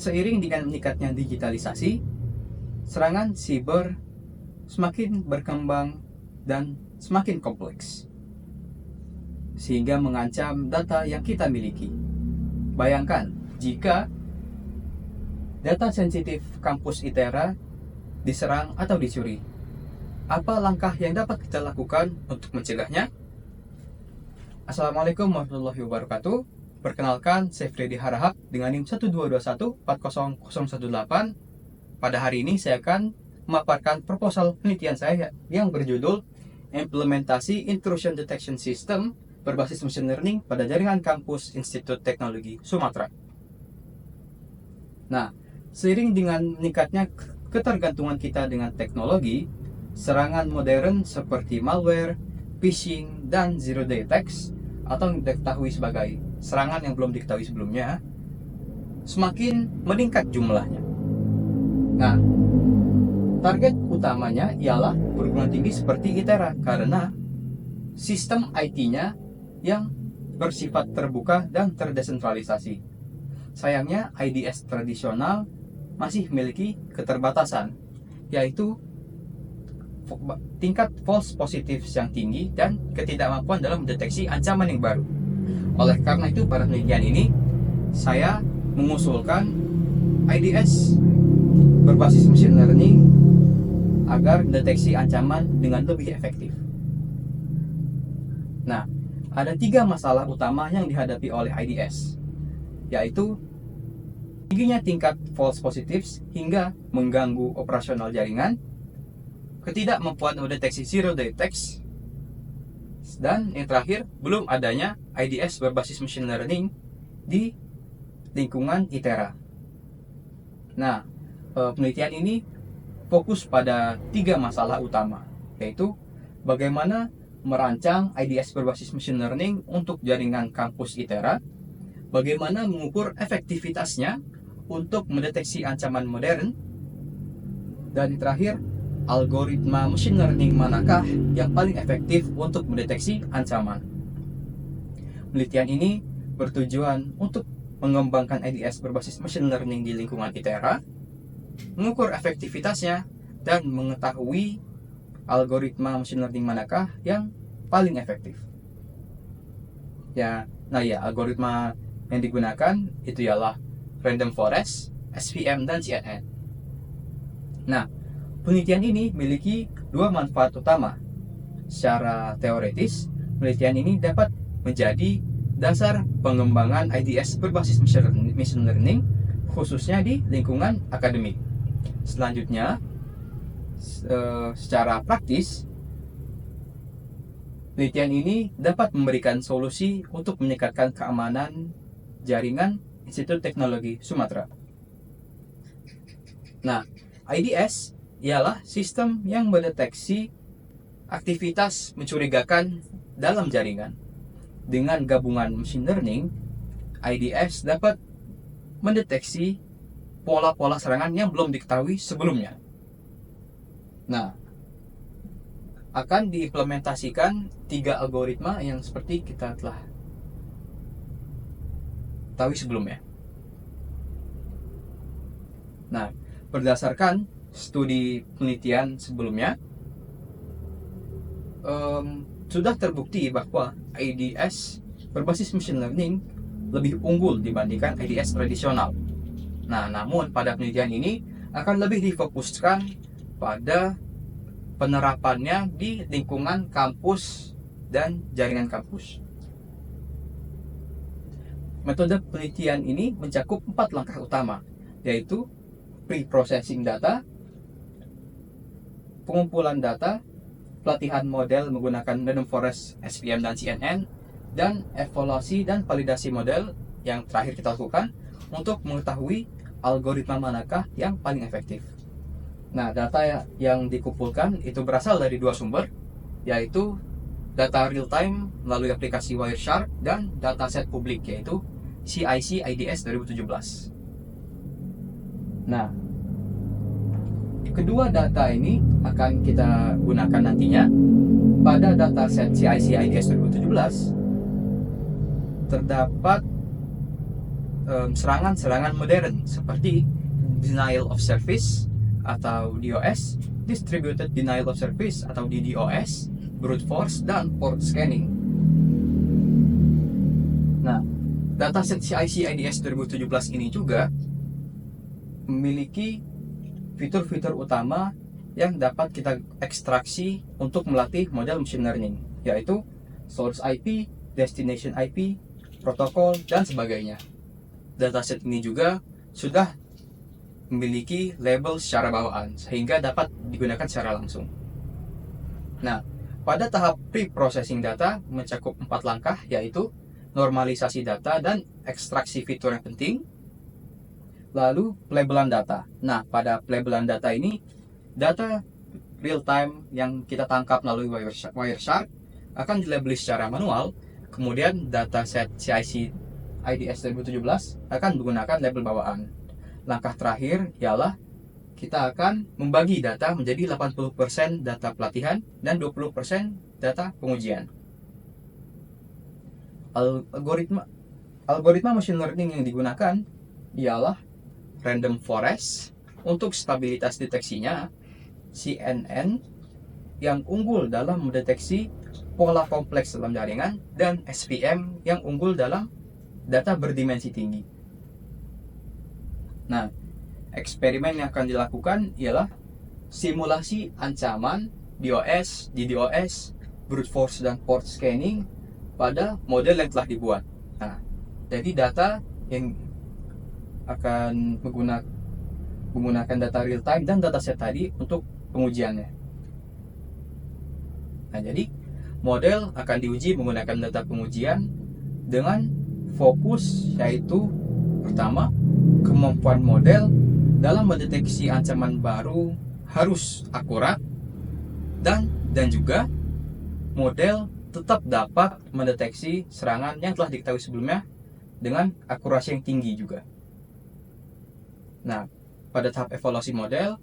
Seiring dengan meningkatnya digitalisasi, serangan siber semakin berkembang dan semakin kompleks, sehingga mengancam data yang kita miliki. Bayangkan jika data sensitif kampus ITERA diserang atau dicuri. Apa langkah yang dapat kita lakukan untuk mencegahnya? Assalamualaikum warahmatullahi wabarakatuh. Perkenalkan, saya Freddy Harahap dengan NIM 122140018. Pada hari ini saya akan memaparkan proposal penelitian saya yang berjudul Implementasi Intrusion Detection System berbasis machine learning pada jaringan kampus Institut Teknologi Sumatera. Nah, seiring dengan meningkatnya ketergantungan kita dengan teknologi, serangan modern seperti malware, phishing, dan zero day attacks atau yang diketahui sebagai serangan yang belum diketahui sebelumnya semakin meningkat jumlahnya. Nah, target utamanya ialah perguruan tinggi seperti ITERA karena sistem IT-nya yang bersifat terbuka dan terdesentralisasi. Sayangnya IDS tradisional masih memiliki keterbatasan, yaitu tingkat false positives yang tinggi dan ketidakmampuan dalam mendeteksi ancaman yang baru. Oleh karena itu, pada penelitian ini saya mengusulkan IDS berbasis machine learning agar mendeteksi ancaman dengan lebih efektif. Nah, ada 3 masalah utama yang dihadapi oleh IDS, yaitu tingginya tingkat false positives hingga mengganggu operasional jaringan, ketidakmampuan mendeteksi zero day attacks, dan yang terakhir, belum adanya IDS berbasis machine learning di lingkungan ITERA. Nah, penelitian ini fokus pada 3 masalah utama, yaitu bagaimana merancang IDS berbasis machine learning untuk jaringan kampus ITERA, bagaimana mengukur efektivitasnya untuk mendeteksi ancaman modern, dan terakhir, algoritma machine learning manakah yang paling efektif untuk mendeteksi ancaman. Penelitian ini bertujuan untuk mengembangkan IDS berbasis machine learning di lingkungan ITERA, mengukur efektivitasnya, dan mengetahui algoritma machine learning manakah yang paling efektif. Algoritma yang digunakan itu ialah Random Forest, SVM, dan CNN. Nah, penelitian ini memiliki 2 manfaat utama. Secara teoretis, penelitian ini dapat menjadi dasar pengembangan IDS berbasis machine learning khususnya di lingkungan akademik. Selanjutnya, secara praktis, penelitian ini dapat memberikan solusi untuk meningkatkan keamanan jaringan Institut Teknologi Sumatera. Nah, IDS ialah sistem yang mendeteksi aktivitas mencurigakan dalam jaringan. Dengan gabungan machine learning, IDS dapat mendeteksi pola-pola serangan yang belum diketahui sebelumnya. Nah, akan diimplementasikan 3 algoritma yang seperti kita telah tahu sebelumnya. Nah, berdasarkan studi penelitian sebelumnya, sudah terbukti bahwa IDS berbasis machine learning lebih unggul dibandingkan IDS tradisional. Nah, namun pada penelitian ini akan lebih difokuskan pada penerapannya di lingkungan kampus dan jaringan kampus. Metode penelitian ini mencakup 4 langkah utama, yaitu pre-processing data, pengumpulan data, pelatihan model menggunakan Random Forest, SVM, dan CNN, dan evaluasi dan validasi model yang terakhir kita lakukan untuk mengetahui algoritma manakah yang paling efektif. Nah, data yang dikumpulkan itu berasal dari 2 sumber, yaitu data real time melalui aplikasi Wireshark dan dataset publik yaitu CIC IDS 2017. Nah, kedua data ini akan kita gunakan nantinya. Pada dataset CIC IDS 2017 terdapat serangan-serangan modern seperti denial of service atau DOS, distributed denial of service atau DDoS, brute force, dan port scanning. Nah, dataset CIC IDS 2017 ini juga memiliki fitur-fitur utama yang dapat kita ekstraksi untuk melatih model machine learning, yaitu source IP, destination IP, protokol, dan sebagainya. Dataset ini juga sudah memiliki label secara bawaan sehingga dapat digunakan secara langsung. Nah, pada tahap pre-processing data mencakup 4 langkah, yaitu normalisasi data dan ekstraksi fitur yang penting, lalu pelabelan data. Nah, pada pelabelan data ini, data real time yang kita tangkap melalui Wireshark akan dilabeli secara manual, kemudian dataset CIC IDS 2017 akan menggunakan label bawaan. Langkah terakhir ialah kita akan membagi data menjadi 80% data pelatihan dan 20% data pengujian. Algoritma machine learning yang digunakan ialah random forest untuk stabilitas deteksinya, CNN yang unggul dalam mendeteksi pola kompleks dalam jaringan, dan SVM yang unggul dalam data berdimensi tinggi. Nah, eksperimen yang akan dilakukan ialah simulasi ancaman DOS, DDoS, brute force, dan port scanning pada model yang telah dibuat. Nah, jadi data yang akan menggunakan data real time dan dataset tadi untuk pengujiannya. Nah, jadi model akan diuji menggunakan data pengujian dengan fokus, yaitu pertama, kemampuan model dalam mendeteksi ancaman baru harus akurat, dan juga model tetap dapat mendeteksi serangan yang telah diketahui sebelumnya dengan akurasi yang tinggi juga. Nah, pada tahap evaluasi model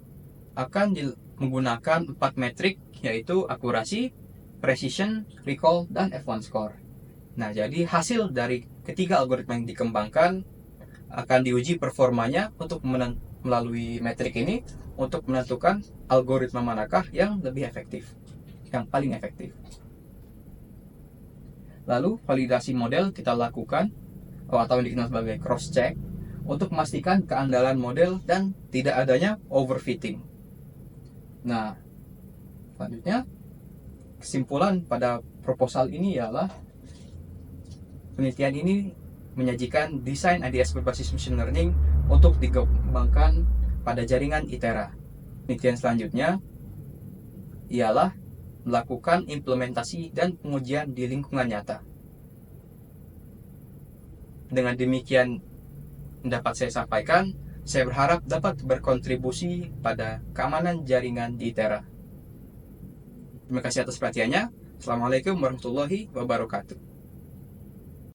akan menggunakan 4 metrik, yaitu akurasi, precision, recall, dan F1 score. Nah, jadi hasil dari ketiga algoritma yang dikembangkan akan diuji performanya untuk melalui metrik ini untuk menentukan algoritma manakah yang lebih efektif, yang paling efektif. Lalu validasi model kita lakukan atau yang dikenal sebagai cross check untuk memastikan keandalan model dan tidak adanya overfitting. Nah, selanjutnya kesimpulan pada proposal ini ialah penelitian ini menyajikan desain IDS berbasis machine learning untuk dikembangkan pada jaringan ITERA. Penelitian selanjutnya ialah melakukan implementasi dan pengujian di lingkungan nyata. Dengan demikian dapat saya sampaikan, saya berharap dapat berkontribusi pada keamanan jaringan di ITERA. Terima kasih atas perhatiannya. Assalamualaikum warahmatullahi wabarakatuh.